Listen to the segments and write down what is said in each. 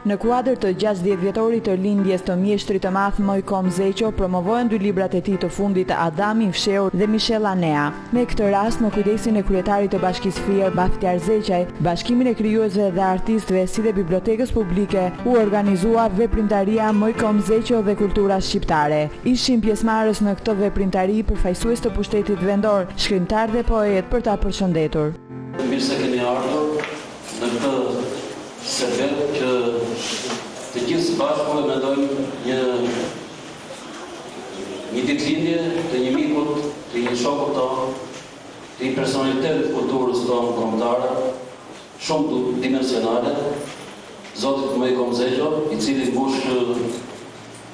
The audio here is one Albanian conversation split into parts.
Në kuadër të 60 vjetorit të lindjes të mjeshtrit të madh Mojkom Zeqo, promovohen 2 librat e tij të fundit, Adami i fshehur dhe Michel Anea. Me këtë rast, në kujdesin e kryetarit të Bashkisë Fier, Baftiar Zeqaj, Bashkimin e krijuesve dhe artistëve si dhe Bibliotekës Publike, u organizua veprimtaria Mojkom Zeqo dhe kultura shqiptare. Ishin pjesëmarrës në këtë veprimtari përfaqësues të pushtetit vendor, shkrimtar dhe poet për ta përshëndetur. Mirë se keni ardhur në këtë sebel që të gjithë së bashku e mendojmë një ditëlindje të një mikut, të një shokut tonë, të një personalitet kulturës tonë kombëtare, shumë dimensionale, Zotit Mojkom Zeqo, i cili mbush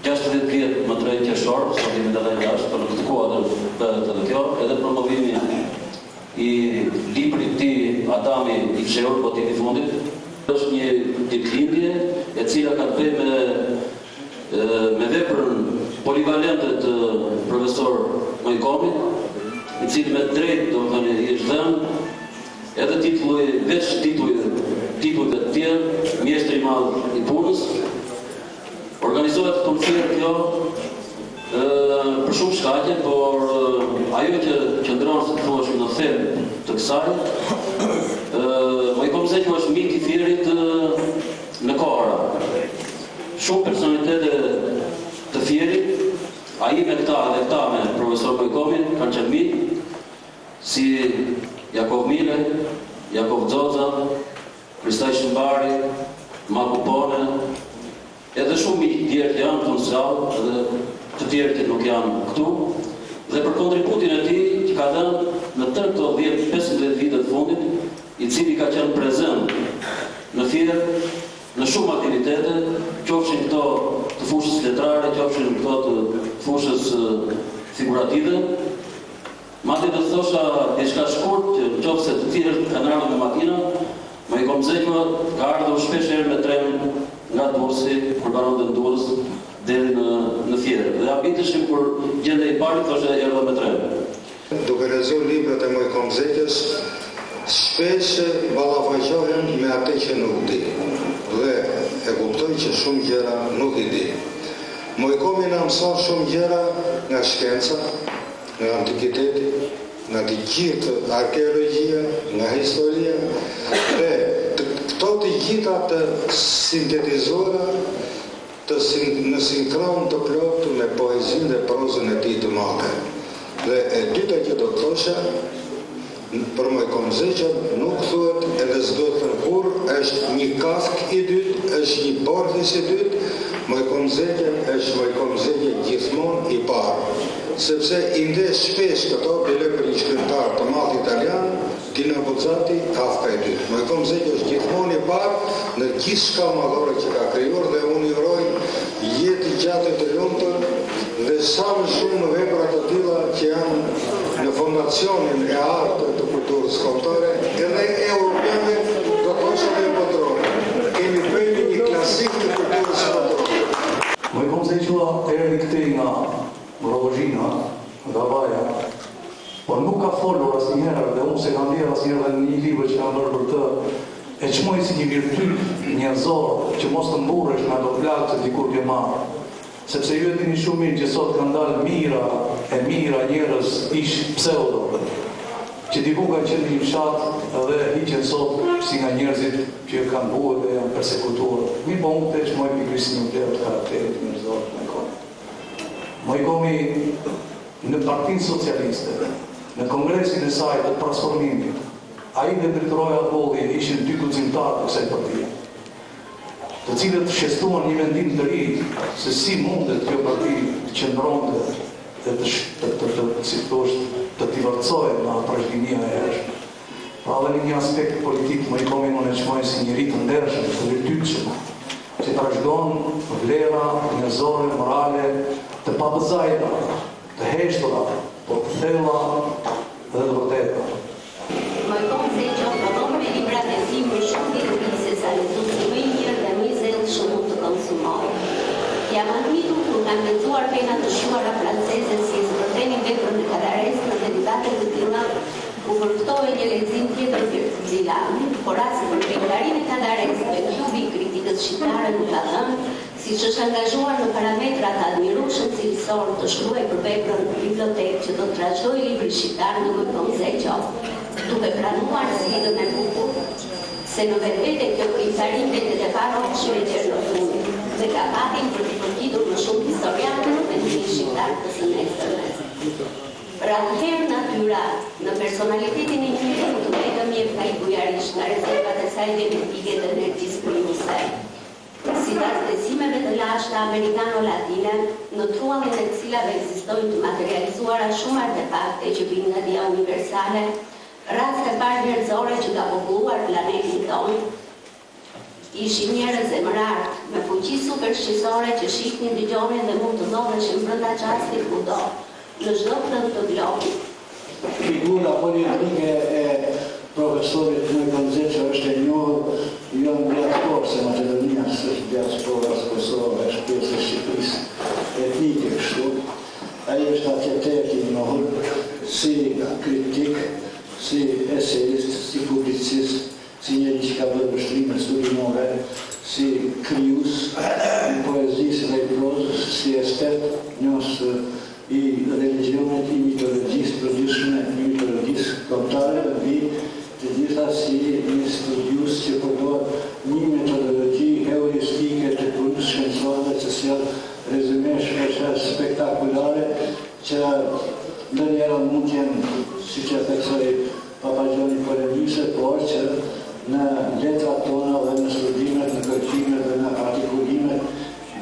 60 vjet më 3 qershor, sot jemi data 6, për këtë kuadër bëhet edhe kjo, edhe promovimi i librit të Adami i fshehur, botimi i fundit. Është një ditëlindje e cila ka të bëjë me veprën polivalente të profesor Mojkomit, i cili me drejt domethënë i është dhënë edhe titulli, veç titullit të tjerë, mjeshtri i madh i punës. Organizohet konferencë kjo për shumë shkaqe, por ajo që qëndron se thuash në thelb të kësaj, Mojkom Zeqo është mik i Fierit në Kora. Shumë personalitete të Fierit, ai me këta dhe këta me profesor Mojkomin kanë qenë mik, si Jakov Mile, Jakov Xoxa, Kristaj Shëmbari, Maku Pone, edhe shumë mikë tjerë janë këtu në sallë, edhe të tjerët që nuk janë këtu, dhe për kontributin e tij që ka dhënë në tërë këto 10-15 vite të fundit, i cili ka qenë prezent në Fier, në shumë aktivitete, qofshin këto të fushës letrare, qofshin këto të fushës figurative. Madje do thosha diçka shkurt, që nëse të tjerët kanë ardhur me makina, Mojkom Zeqo ka ardhur shpesh herë me tren nga Durrësi, kur banon të Durrës deri në Fier. Dhe habiteshim kur gjendej i parë thoshte erdhëm me tren. Duke lexuar librat e Mojkom Zeqës, shpesh ballafaqohem me atë që nuk di. Dhe e kuptoj që shumë gjëra nuk i di. Mojkomi na mëson shumë gjëra nga shkenca, nga antikiteti, nga të gjithë arkeologjia, nga historia, dhe këto të gjitha të sintetizuara në sinkron të plotë me poezinë dhe prozën e tij të madhe. Dhe e dyta që do të thosha, për Mojkom Zeqo nuk thuhet edhe s'do të thënë kurrë, është një Kafk i dytë, është një Borges i dytë, Mojkom Zeqo është Mojkom Zeqo gjithmonë i parë. Sepse i ndesh shpesh këto bile për një shkrimtar të madh italian, Tina Buzzati, Kafka i dytë. Mojkom Zeqo është gjithmonë i parë në gjithçka madhore që ka krijuar, dhe unë i uroj jetë gjatë të lumtur dhe sa më shumë vepra të tilla që janë në fondacionin e artëve të kulturës kombëtare, edhe europiane, do thosha dhe botërore. Kemi bërë një klasik të kulturës kombëtare. Mojkom Zeqo erdhi këtej nga Grovozhina, nga Vaja, por nuk ka folur asnjëherë, dhe unë se kam lexuar asnjëherë në një libër që kam bërë për të, e çmoj si një virtyt njerëzore që mos të mburresh nga ato plagë që dikur ke marrë. Sepse ju e dini shumë mirë që sot kanë dalë mira njerëz ish pseudo, që diku kanë qenë një fshat edhe hiqen sot si nga njerëzit që kanë buë dhe janë persekutuar. Mirë, po unë të çmoj pikërisht një vlerë të karakterit njerëzor të Mojkomit. Mojkomi në Partinë Socialiste, në kongresin e saj të transformimit, ai dhe drejtoroi Abolli ishin 2 guximtarë të kësaj partie, të cilët shëstuan një mendim të ri se si mundet kjo parti të qëndronte dhe të divorcohet nga trashëginia e hershme. Pra edhe në një aspekt politik, Mojkomi unë e çmoj si njëri të ndershëm, të virtytshëm, që trashëgon vlera njerëzore, morale, të pabëzajta, të heshtura, por të thella dhe të vërteta. Mojkom Zeqo prodhon me librat e tij më shumë vite sa lexuesi më i mirë dhe më i zellë që mund të konsumoj. Jam arritur kur kam lexuar pena të shuara franceze si zbërthenin veprën e Kadares në derivate të tilla, u përftoi një lexim tjetër Xilani, por as për pejgarinë e Kadares me klubi i kritikës Shqipërisë shqiptare nuk ka dhënë, siç është angazhuar në parametrat admirueshëm cilësor të shkruaj për veprën në bibliotekë që do të trashëgojë librin shqiptar në Mojkom Zeqo, duke pranuar zgjidhjen e bukur, se në vetvete kjo krijtari mbetet e paraqshme deri në fund, dhe ka patin për të përgjitur më shumë historianë në mendimin shqiptar të së nesërme. Pra atëherë natyra në personalitetin e një njeriu të vetëm jep ka i bujarish nga rezervat e saj genetike dhe energjisë krijuese. Si pas besimeve të lashta amerikano-latine, në truallin e cilave ekzistojnë të materializuara shumë artefakte që vijnë nga dia universale, raste parë njerëzore që ka populluar planetin tonë, ishin njerëz zemërart me fuqi supershqisore që shihnin, dëgjonin dhe mund të ndodheshin brenda çastit kudo, në çdo vend të globit. Figura politike e profesorit Mojkom Zeqo është e njohur jo në diasporë, se Maqedonia është diaspora së Kosovës, është pjesë e Shqipërisë etnike kështu. Ai është arkitekti i njohur si kritik, si eseist, si publicist, si njëri që ka bërë vështrime studimore, si krijues i poezisë dhe i prozës, si estet, njohës i religionit, i mitologjisë përgjithshme, i mitologjisë kombëtare, dhe të gjitha si një studius që përdor një metodologji heuristike të punës shkencore që sjell rezume shpesh spektakulare që ndonjëherë mund të jenë, siç e theksoi Papagjoni polemikse, por që në letrat tona dhe në studimet, në kërcimet dhe në artikulimet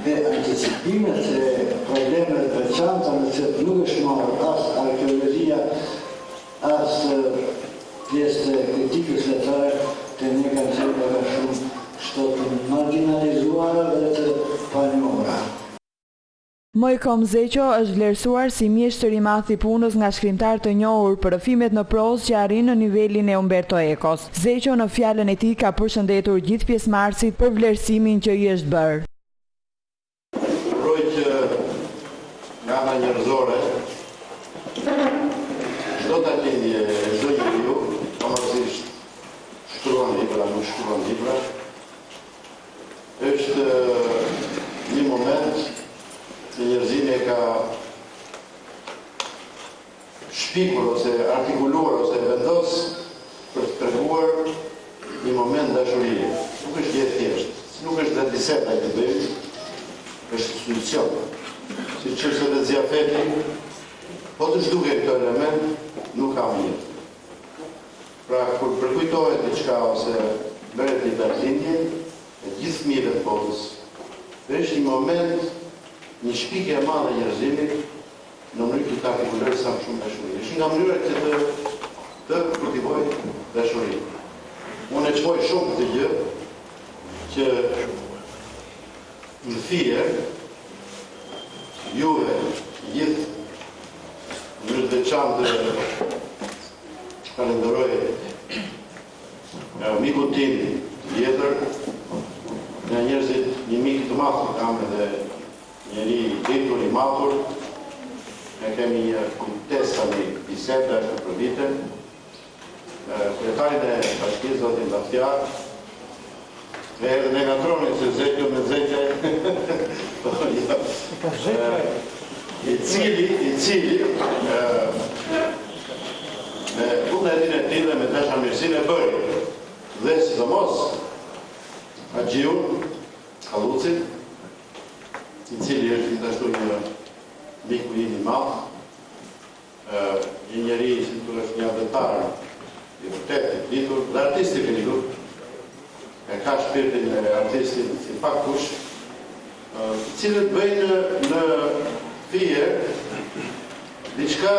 dhe anticipimet e problemet të veçanta në që nuk është marrë as arkeologjia, as pjesë të kritikës letrare të ne kanë qenë nga shumë shto të marginalizuara dhe të panjohura. Mojkom Zeqo është vlerësuar si mjeshtër i madh i punës nga shkrimtar të njohur për rrëfimet në prozë që arrin në nivelin e Umberto Ecos. Zeqo në fjalën e tij ka përshëndetur gjithë pjesëmarrësit për vlerësimin që i është bërë. Uroj që nga ana njerëzore çdo talentje çdo njeriu, pavarësisht shkruan libra, nuk shkruan libra, është një moment që njerëzimi ka shpikur ose artikuluar ose vendos për të treguar një moment dashurie. Nuk është jetë thjesht, nuk është dhe diseta i të bëjmë, është institucion. Si që është dhe zjafeti, po të shduke këto element, nuk ka mirë. Pra, kur përkujtohet diçka ose bëret një darlindje, e gjithë fëmijëve të botës, është një moment, një shpikje e madhe njerëzimit në mënyrë që të artikulojë sa më shumë dashuri. Është nga mënyrat që të kultivoj dashuri. Unë e çoj shumë këtë gjë që në fije juve gjithë në të veçantë falenderoj mikun tim të vjetër, nga njerëzit një mik të madh që kam edhe njëri ditur i matur, ne kemi një kujtes tani biseda për vite, kryetarin e bashkisë zotin Baftjar, edhe ne ngatronin se Zeqo me Zeqe, i cili me vullnetin e tij dhe me dashamirësinë e bëri, dhe sidomos Agjiun Kallucit, i cili është gjithashtu një miku im i madh, një njeri si është një adeptar i vërtet i ditur dhe artist i finitur, e ka shpirtin e artistit si pak kush, cilët bëjnë në fije diçka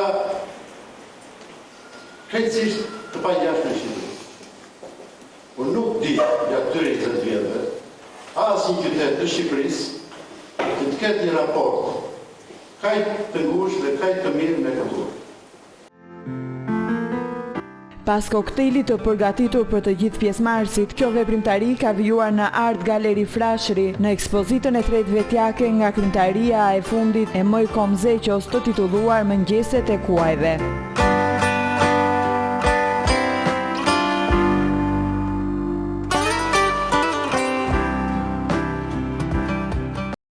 krejtësisht të pangjashme në Shqipëri. Unë nuk di gjatë këtyre 20 vjetëve, as një qytet të Shqipërisë që të ketë një raport kaq të ngushtë dhe kaq të mirë me kulturën. Pas koktejlit të përgatitur për të gjithë pjesëmarrësit, kjo veprimtari ka vijuar në Art Galeri Frashëri në ekspozitën e tretë vetjake nga krimtaria e fundit e Mojkom Zeqos të titulluar Mëngjeset e Kuajve.